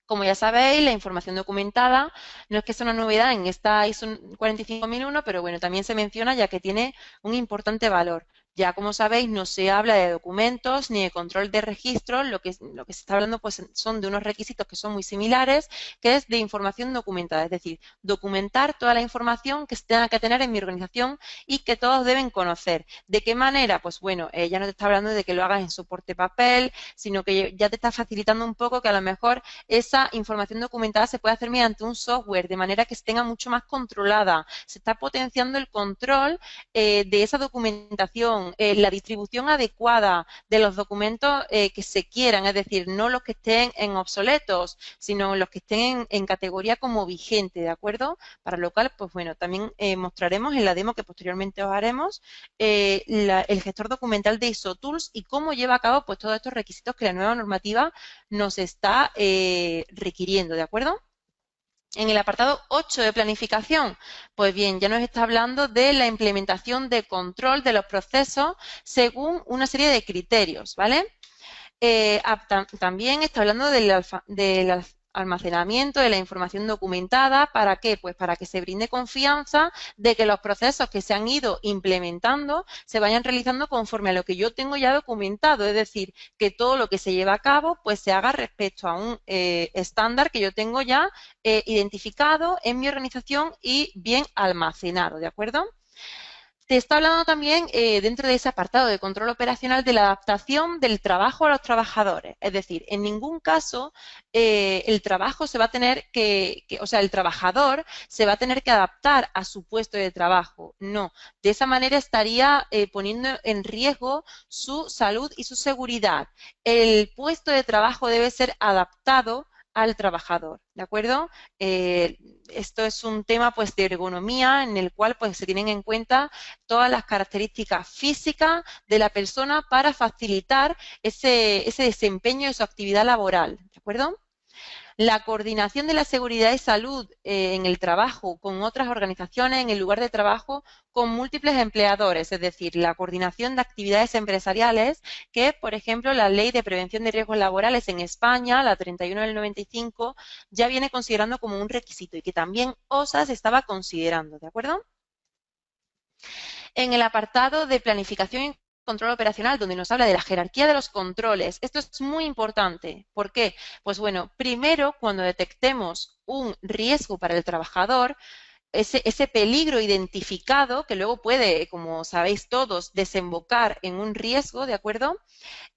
Speaker 1: Como ya sabéis, la información documentada no es que sea una novedad en esta ISO 45001, pero bueno, también se menciona ya que tiene un importante valor. Ya como sabéis, no se habla de documentos ni de control de registros, lo que se está hablando pues son de unos requisitos que son muy similares, que es de información documentada, es decir, documentar toda la información que se tenga que tener en mi organización y que todos deben conocer. ¿De qué manera? Pues bueno, ya no te está hablando de que lo hagas en soporte papel, sino que ya te está facilitando un poco que a lo mejor esa información documentada se puede hacer mediante un software, de manera que se tenga mucho más controlada. Se está potenciando el control de esa documentación, la distribución adecuada de los documentos que se quieran, es decir, no los que estén en obsoletos, sino los que estén en categoría como vigente, ¿de acuerdo? Para lo cual, pues bueno, también mostraremos en la demo que posteriormente os haremos el gestor documental de ISO Tools y cómo lleva a cabo pues todos estos requisitos que la nueva normativa nos está requiriendo, ¿de acuerdo? En el apartado 8 de planificación, pues bien, ya nos está hablando de la implementación de control de los procesos según una serie de criterios, ¿vale? También está hablando del almacenamiento de la información documentada. ¿Para qué? Pues para que se brinde confianza de que los procesos que se han ido implementando se vayan realizando conforme a lo que yo tengo ya documentado, es decir, que todo lo que se lleva a cabo pues se haga respecto a un estándar que yo tengo ya identificado en mi organización y bien almacenado, ¿de acuerdo? Te está hablando también dentro de ese apartado de control operacional de la adaptación del trabajo a los trabajadores. Es decir, en ningún caso el trabajo se va a tener o sea, el trabajador se va a tener que adaptar a su puesto de trabajo. No, de esa manera estaría poniendo en riesgo su salud y su seguridad. El puesto de trabajo debe ser adaptado al trabajador, ¿de acuerdo? Esto es un tema pues de ergonomía en el cual pues se tienen en cuenta todas las características físicas de la persona para facilitar ese desempeño de su actividad laboral, ¿de acuerdo? La coordinación de la seguridad y salud en el trabajo con otras organizaciones en el lugar de trabajo con múltiples empleadores, es decir, la coordinación de actividades empresariales que, por ejemplo, la Ley de Prevención de Riesgos Laborales en España, la 31 del 95, ya viene considerando como un requisito y que también OSAS estaba considerando, ¿de acuerdo? En el apartado de planificación y control operacional, donde nos habla de la jerarquía de los controles. Esto es muy importante. ¿Por qué? Pues bueno, primero, cuando detectemos un riesgo para el trabajador, ese peligro identificado, que luego puede, como sabéis todos, desembocar en un riesgo, ¿de acuerdo?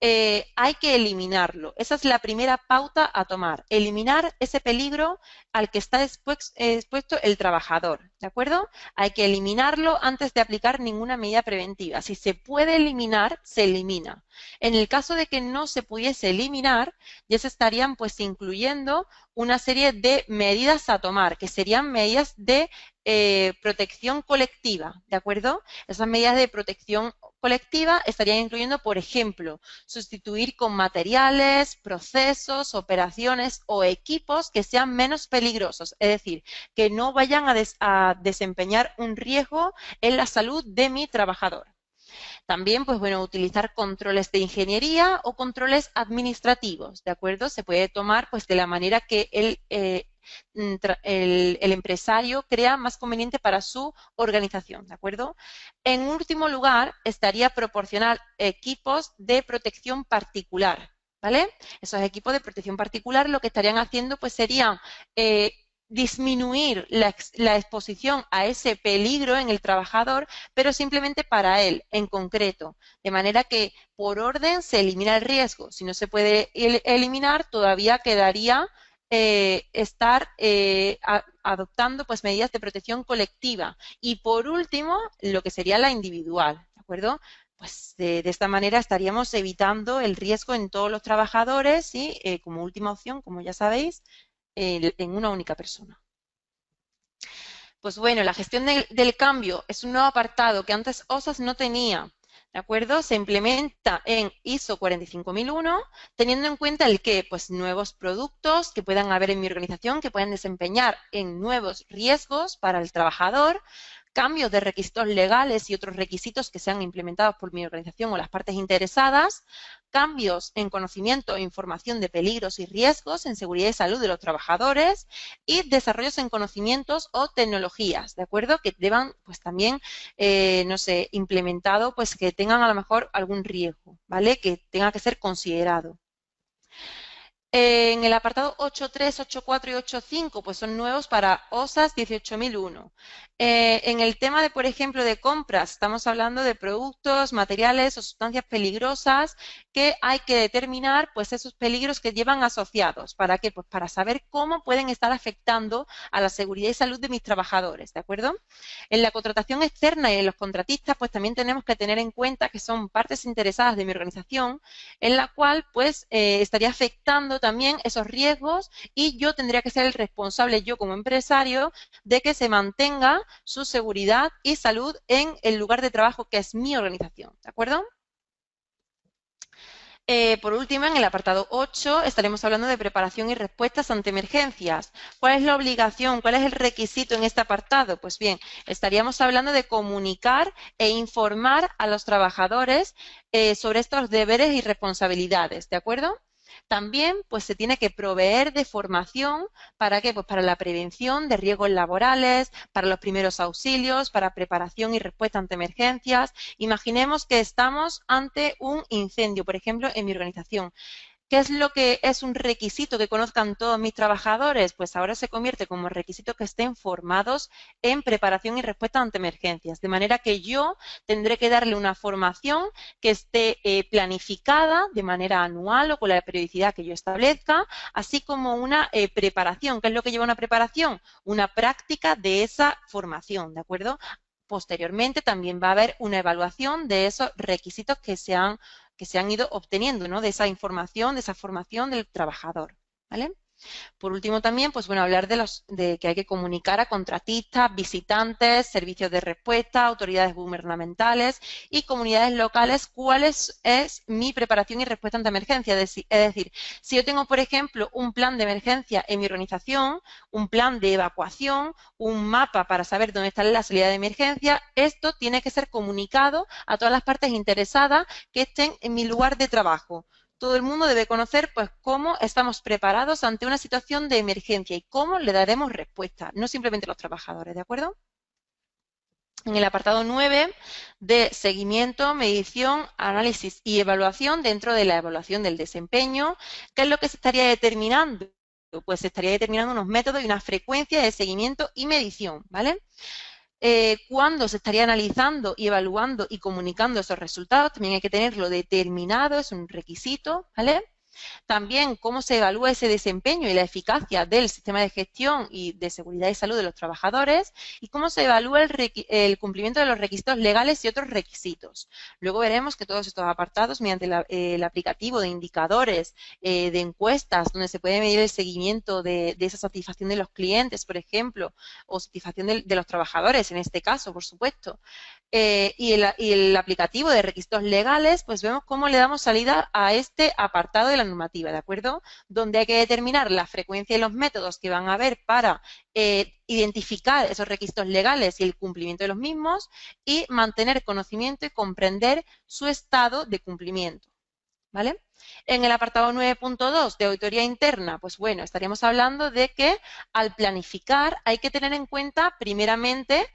Speaker 1: Hay que eliminarlo. Esa es la primera pauta a tomar. Eliminar ese peligro al que está expuesto el trabajador, ¿de acuerdo? Hay que eliminarlo antes de aplicar ninguna medida preventiva. Si se puede eliminar, se elimina. En el caso de que no se pudiese eliminar, ya se estarían pues incluyendo una serie de medidas a tomar, que serían medidas de protección colectiva, ¿de acuerdo? Esas medidas de protección colectiva estarían incluyendo, por ejemplo, sustituir con materiales, procesos, operaciones o equipos que sean menos peligrosos, es decir, que no vayan a desempeñar un riesgo en la salud de mi trabajador. También, pues bueno, utilizar controles de ingeniería o controles administrativos, ¿de acuerdo? Se puede tomar pues de la manera que el empresario crea más conveniente para su organización, ¿de acuerdo? En último lugar, estaría proporcionar equipos de protección particular, ¿vale? Esos equipos de protección particular lo que estarían haciendo pues serían disminuir la exposición a ese peligro en el trabajador, pero simplemente para él en concreto, de manera que por orden se elimina el riesgo. Si no se puede eliminar, todavía quedaría estar adoptando pues medidas de protección colectiva. Y por último, lo que sería la individual, ¿de acuerdo? Pues de esta manera estaríamos evitando el riesgo en todos los trabajadores y, como última opción, como ya sabéis, en una única persona. Pues bueno, la gestión del cambio es un nuevo apartado que antes OSAS no tenía, ¿de acuerdo? Se implementa en ISO 45001, teniendo en cuenta el qué, pues nuevos productos que puedan haber en mi organización, que puedan desempeñar en nuevos riesgos para el trabajador, cambios de requisitos legales y otros requisitos que sean implementados por mi organización o las partes interesadas, cambios en conocimiento e información de peligros y riesgos en seguridad y salud de los trabajadores y desarrollos en conocimientos o tecnologías, ¿de acuerdo? Que deban, pues también, no sé, implementado, pues que tengan a lo mejor algún riesgo, ¿vale? Que tenga que ser considerado. En el apartado 8.3, 8.4 y 8.5, pues son nuevos para OSAS 18.001. En el tema de, por ejemplo, de compras, estamos hablando de productos, materiales o sustancias peligrosas que hay que determinar, pues, esos peligros que llevan asociados. ¿Para qué? Pues para saber cómo pueden estar afectando a la seguridad y salud de mis trabajadores, ¿de acuerdo? En la contratación externa y en los contratistas, pues también tenemos que tener en cuenta que son partes interesadas de mi organización, en la cual, pues, estaría afectando también esos riesgos y yo tendría que ser el responsable, yo como empresario, de que se mantenga su seguridad y salud en el lugar de trabajo que es mi organización, ¿de acuerdo? Por último, en el apartado 8 estaremos hablando de preparación y respuestas ante emergencias. ¿Cuál es la obligación? ¿Cuál es el requisito en este apartado? Pues bien, estaríamos hablando de comunicar e informar a los trabajadores sobre estos deberes y responsabilidades, ¿de acuerdo? También, pues, se tiene que proveer de formación. ¿Para qué? Pues para la prevención de riesgos laborales, para los primeros auxilios, para preparación y respuesta ante emergencias. Imaginemos que estamos ante un incendio, por ejemplo, en mi organización. ¿Qué es lo que es un requisito que conozcan todos mis trabajadores? Pues ahora se convierte como requisito que estén formados en preparación y respuesta ante emergencias. De manera que yo tendré que darle una formación que esté planificada de manera anual o con la periodicidad que yo establezca, así como una preparación. ¿Qué es lo que lleva una preparación? Una práctica de esa formación, ¿de acuerdo? Posteriormente también va a haber una evaluación de esos requisitos que se han ido obteniendo, ¿no? De esa información, de esa formación del trabajador, ¿vale? Por último también, pues bueno, hablar de que hay que comunicar a contratistas, visitantes, servicios de respuesta, autoridades gubernamentales y comunidades locales cuál es mi preparación y respuesta ante emergencia. Es decir, si yo tengo, por ejemplo, un plan de emergencia en mi organización, un plan de evacuación, un mapa para saber dónde está la salida de emergencia, esto tiene que ser comunicado a todas las partes interesadas que estén en mi lugar de trabajo. Todo el mundo debe conocer, pues, cómo estamos preparados ante una situación de emergencia y cómo le daremos respuesta, no simplemente los trabajadores, ¿de acuerdo? En el apartado 9 de seguimiento, medición, análisis y evaluación, dentro de la evaluación del desempeño, ¿qué es lo que se estaría determinando? Pues se estaría determinando unos métodos y una frecuencia de seguimiento y medición, ¿vale? Cuándo se estaría analizando y evaluando y comunicando esos resultados, también hay que tenerlo determinado, es un requisito, ¿vale? También cómo se evalúa ese desempeño y la eficacia del sistema de gestión y de seguridad y salud de los trabajadores y cómo se evalúa el cumplimiento de los requisitos legales y otros requisitos. Luego veremos que todos estos apartados, mediante el aplicativo de indicadores, de encuestas, donde se puede medir el seguimiento de esa satisfacción de los clientes, por ejemplo, o satisfacción de los trabajadores, en este caso, por supuesto, y el aplicativo de requisitos legales, pues vemos cómo le damos salida a este apartado de la normativa, ¿de acuerdo? Donde hay que determinar la frecuencia y los métodos que van a haber para identificar esos requisitos legales y el cumplimiento de los mismos y mantener conocimiento y comprender su estado de cumplimiento, ¿vale? En el apartado 9.2 de auditoría interna, pues bueno, estaríamos hablando de que al planificar hay que tener en cuenta primeramente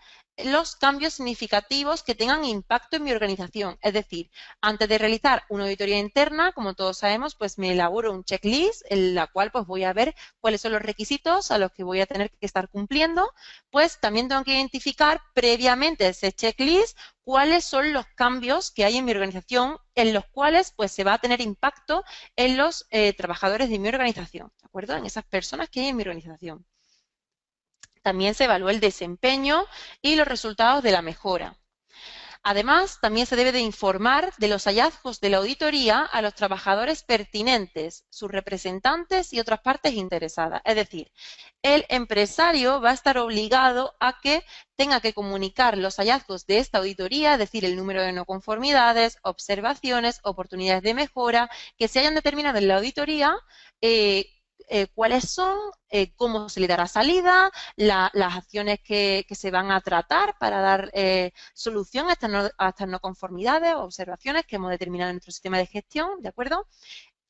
Speaker 1: los cambios significativos que tengan impacto en mi organización. Es decir, antes de realizar una auditoría interna, como todos sabemos, pues me elaboro un checklist en la cual pues voy a ver cuáles son los requisitos a los que voy a tener que estar cumpliendo. Pues también tengo que identificar previamente ese checklist cuáles son los cambios que hay en mi organización en los cuales pues se va a tener impacto en los trabajadores de mi organización, ¿de acuerdo? En esas personas que hay en mi organización. También se evalúa el desempeño y los resultados de la mejora. Además, también se debe de informar de los hallazgos de la auditoría a los trabajadores pertinentes, sus representantes y otras partes interesadas. Es decir, el empresario va a estar obligado a que tenga que comunicar los hallazgos de esta auditoría, es decir, el número de no conformidades, observaciones, oportunidades de mejora que se hayan determinado en la auditoría, cuáles son, cómo se le dará salida, las acciones que se van a tratar para dar solución a estas no conformidades o observaciones que hemos determinado en nuestro sistema de gestión, ¿de acuerdo?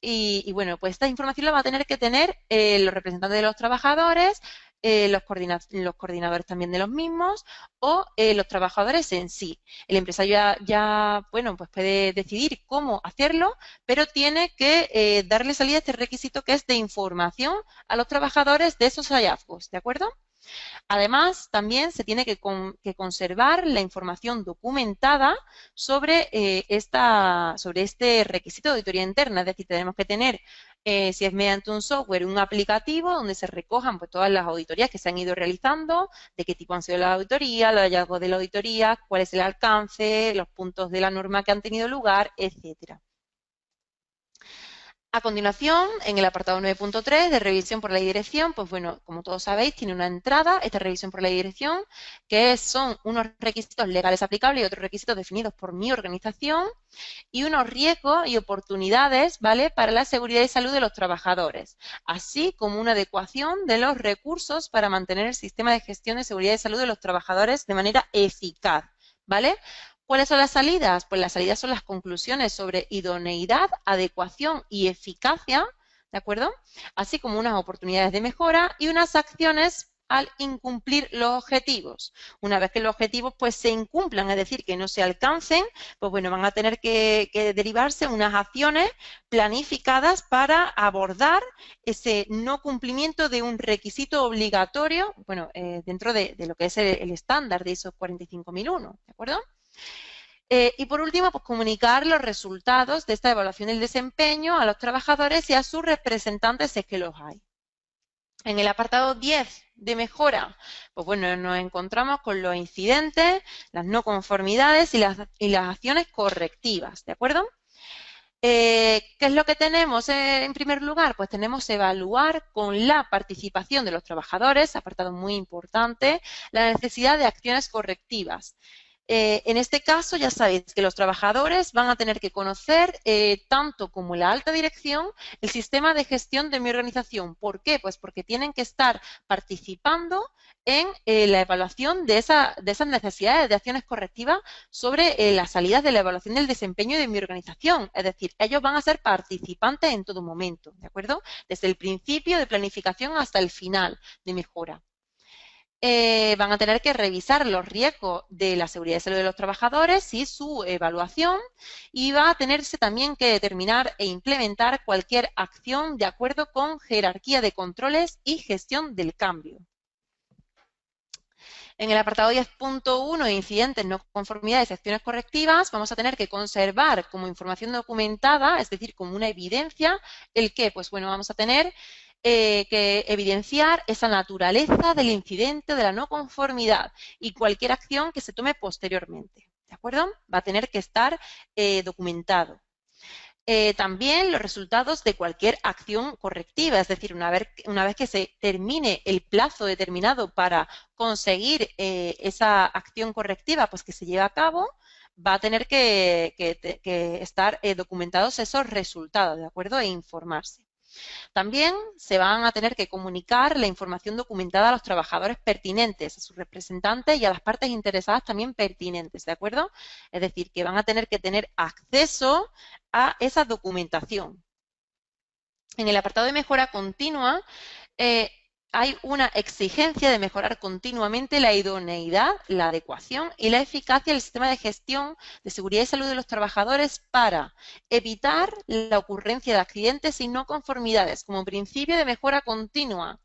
Speaker 1: Y bueno, pues esta información la va a tener que tener los representantes de los trabajadores, los coordinadores también de los mismos o los trabajadores en sí. El empresario bueno, pues puede decidir cómo hacerlo, pero tiene que darle salida a este requisito que es de información a los trabajadores de esos hallazgos, ¿de acuerdo? Además, también se tiene que conservar la información documentada sobre, sobre este requisito de auditoría interna. Es decir, tenemos que tener, si es mediante un software, un aplicativo donde se recojan pues, todas las auditorías que se han ido realizando, de qué tipo han sido las auditorías, los hallazgos de la auditoría, cuál es el alcance, los puntos de la norma que han tenido lugar, etcétera. A continuación, en el apartado 9.3 de revisión por ley y dirección, pues bueno, como todos sabéis, tiene una entrada, esta revisión por ley y dirección, que son unos requisitos legales aplicables y otros requisitos definidos por mi organización y unos riesgos y oportunidades, ¿vale?, para la seguridad y salud de los trabajadores, así como una adecuación de los recursos para mantener el sistema de gestión de seguridad y salud de los trabajadores de manera eficaz, ¿vale? ¿Cuáles son las salidas? Pues las salidas son las conclusiones sobre idoneidad, adecuación y eficacia, ¿de acuerdo? Así como unas oportunidades de mejora y unas acciones al incumplir los objetivos. Una vez que los objetivos pues se incumplan, es decir, que no se alcancen, pues bueno, van a tener que derivarse unas acciones planificadas para abordar ese no cumplimiento de un requisito obligatorio, bueno, dentro de lo que es el estándar de ISO 45001, ¿de acuerdo? Y por último, pues comunicar los resultados de esta evaluación del desempeño a los trabajadores y a sus representantes si es que los hay. En el apartado 10 de mejora, pues bueno, nos encontramos con los incidentes, las no conformidades y las acciones correctivas, ¿de acuerdo? ¿Qué es lo que tenemos en primer lugar? Pues tenemos evaluar con la participación de los trabajadores, apartado muy importante, la necesidad de acciones correctivas. En este caso, ya sabéis que los trabajadores van a tener que conocer, tanto como la alta dirección, el sistema de gestión de mi organización. ¿Por qué? Pues porque tienen que estar participando en la evaluación de esas necesidades de acciones correctivas sobre las salidas de la evaluación del desempeño de mi organización. Es decir, ellos van a ser participantes en todo momento, ¿de acuerdo? Desde el principio de planificación hasta el final de mejora. Van a tener que revisar los riesgos de la seguridad y salud de los trabajadores y su evaluación, y va a tenerse también que determinar e implementar cualquier acción de acuerdo con jerarquía de controles y gestión del cambio. En el apartado 10.1, incidentes, no conformidades y acciones correctivas, vamos a tener que conservar como información documentada, es decir, como una evidencia, el que, pues bueno, vamos a tener que evidenciar esa naturaleza del incidente, de la no conformidad y cualquier acción que se tome posteriormente, ¿de acuerdo? Va a tener que estar documentado. También los resultados de cualquier acción correctiva, es decir, una vez que se termine el plazo determinado para conseguir esa acción correctiva, pues que se lleve a cabo, va a tener que estar documentados esos resultados, ¿de acuerdo? E informarse. También se van a tener que comunicar la información documentada a los trabajadores pertinentes, a sus representantes y a las partes interesadas también pertinentes, ¿de acuerdo? Es decir, que van a tener que tener acceso a esa documentación. En el apartado de mejora continua, hay una exigencia de mejorar continuamente la idoneidad, la adecuación y la eficacia del sistema de gestión de seguridad y salud de los trabajadores para evitar la ocurrencia de accidentes y no conformidades como principio de mejora continua.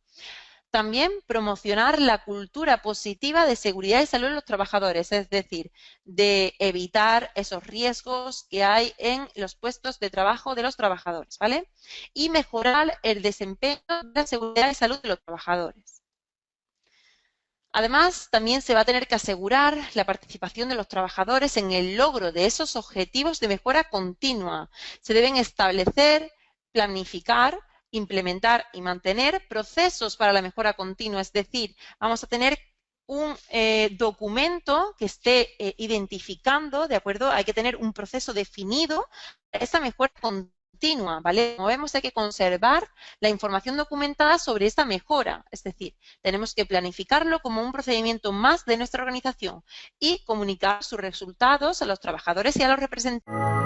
Speaker 1: También promocionar la cultura positiva de seguridad y salud de los trabajadores, es decir, de evitar esos riesgos que hay en los puestos de trabajo de los trabajadores, ¿vale? Y mejorar el desempeño de la seguridad y salud de los trabajadores. Además, también se va a tener que asegurar la participación de los trabajadores en el logro de esos objetivos de mejora continua. Se deben establecer, planificar, implementar y mantener procesos para la mejora continua, es decir, vamos a tener un documento que esté identificando, ¿de acuerdo? Hay que tener un proceso definido para esta mejora continua, ¿vale? Como vemos, hay que conservar la información documentada sobre esta mejora, es decir, tenemos que planificarlo como un procedimiento más de nuestra organización y comunicar sus resultados a los trabajadores y a los representantes.